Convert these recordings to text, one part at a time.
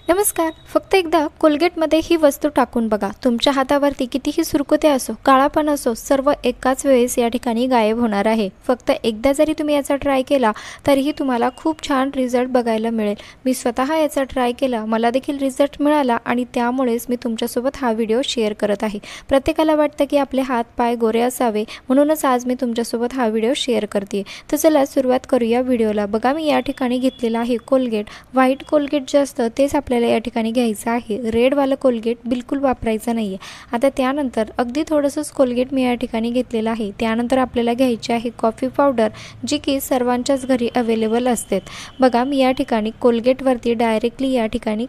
नमस्कार. फक्त एकदा कोलगेटमध्ये ही वस्तू टाकून बघा. तुमच्या हातावरती कितीही सुरकुते असो, काळापण असो, सर्व एकाच वेळेस या ठिकाणी गायब होणार आहे. फक्त एकदा जरी तुम्ही याचा ट्राय केला, तरीही तुम्हाला खूप छान रिझल्ट बघायला मिळेल. मी स्वतः याचा ट्राय केला, मला देखील रिझल्ट मिळाला आणि त्यामुळेच मी तुमच्यासोबत हा व्हिडिओ शेअर करत आहे. प्रत्येकाला वाटतं की आपले हात पाय गोरे असावे, म्हणूनच आज मी तुमच्यासोबत हा व्हिडिओ शेअर करते. तर चला सुरुवात करूया व्हिडिओला. बघा, मी या ठिकाणी घेतलेला आहे कोलगेट. व्हाईट कोलगेट जे असतं तेच आपल्याला या ठिकाणी घ्यायचं आहे. रेडवालं कोलगेट बिलकुल वापरायचं नाही आहे. आता त्यानंतर अगदी थोडंसंच कोलगेट मी या ठिकाणी घेतलेलं आहे. त्यानंतर आपल्याला घ्यायची आहे कॉफी पावडर, जी की सर्वांच्याच घरी अवेलेबल असते. बघा, मी या ठिकाणी कोलगेटवरती डायरेक्टली या ठिकाणी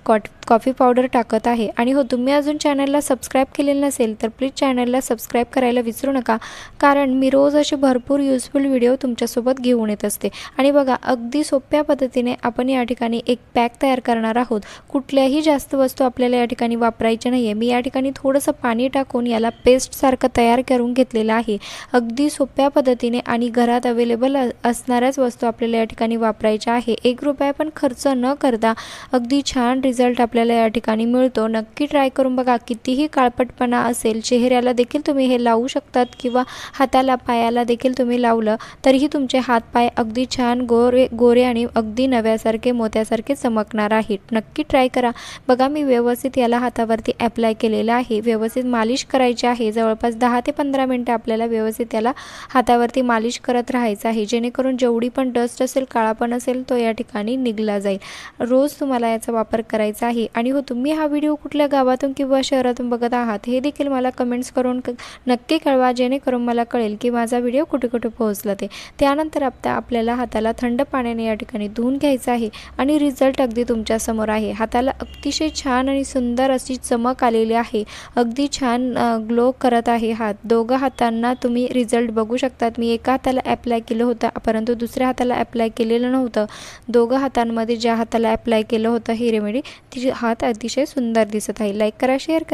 कॉफी पावडर टाकत आहे. आणि हो, तुम्ही अजून चॅनलला सबस्क्राईब केलेलं नसेल तर प्लीज चॅनलला सबस्क्राईब करायला विसरू नका, कारण मी रोज असे भरपूर युजफुल व्हिडिओ तुमच्यासोबत घेऊन येत असते. आणि बघा, अगदी सोप्या पद्धतीने आपण या ठिकाणी एक पॅक तयार करणार आहोत. कुठल्याही जास्त वस्तू आपल्याला या ठिकाणी वापरायची नाही आहे. मी या ठिकाणी थोडंसं पाणी टाकून याला पेस्टसारखं तयार करून घेतलेलं आहे. अगदी सोप्या पद्धतीने आणि घरात अवेलेबल असणाऱ्याच वस्तू आपल्याला या ठिकाणी वापरायच्या आहे. ₹1 पण खर्च न करता अगदी छान रिझल्ट आपल्याला या ठिकाणी मिळतो. नक्की ट्राय करून बघा. कितीही काळपटपणा असेल, चेहऱ्याला देखील तुम्ही हे लावू शकतात किंवा हाताला पायाला देखील तुम्ही लावलं तरीही तुमचे हात पाय अगदी छान गोरे आणि अगदी नव्यासारखे मोत्यासारखे चमकणार आहेत. नक्की ट्राय करा. बघा, मी व्यवस्थित याला हातावरती अप्लाय केलेलं आहे. व्यवस्थित मालिश करायची आहे. जवळपास 10 ते 15 मिनिटं आपल्याला व्यवस्थित याला हातावरती मालिश करत राहायचं आहे, जेणेकरून जेवढी पण डस्ट असेल, काळापण असेल, तो या ठिकाणी निघला जाईल. रोज तुम्हाला याचा वापर करायचा आहे. आणि हो, तुम्ही हा व्हिडिओ कुठल्या गावातून किंवा शहरातून बघत आहात हे देखील मला कमेंट्स करून नक्की कळवा, जेणेकरून मला कळेल की माझा व्हिडिओ कुठे कुठे पोहोचला ते. त्यानंतर आपल्याला हाताला थंड पाण्याने या ठिकाणी धुवून घ्यायचं आहे आणि रिझल्ट अगदी तुमच्यासमोर आहे. हाताला अतिशय छान आणि सुंदर अशी चमक आलेली आहे. अगदी छान ग्लो करत आहे हात. दोघं हातांना तुम्ही रिझल्ट बघू शकतात. मी एका हाताला अप्लाय केलं होतं, परंतु दुसऱ्या हाताला अप्लाय केलेलं नव्हतं. दोघं हातांमध्ये ज्या हाताला अप्लाय केलं होतं ही रेमेडी, तिचे हात अतिशय सुंदर दिसत आहे. लाईक करा, शेअर करा.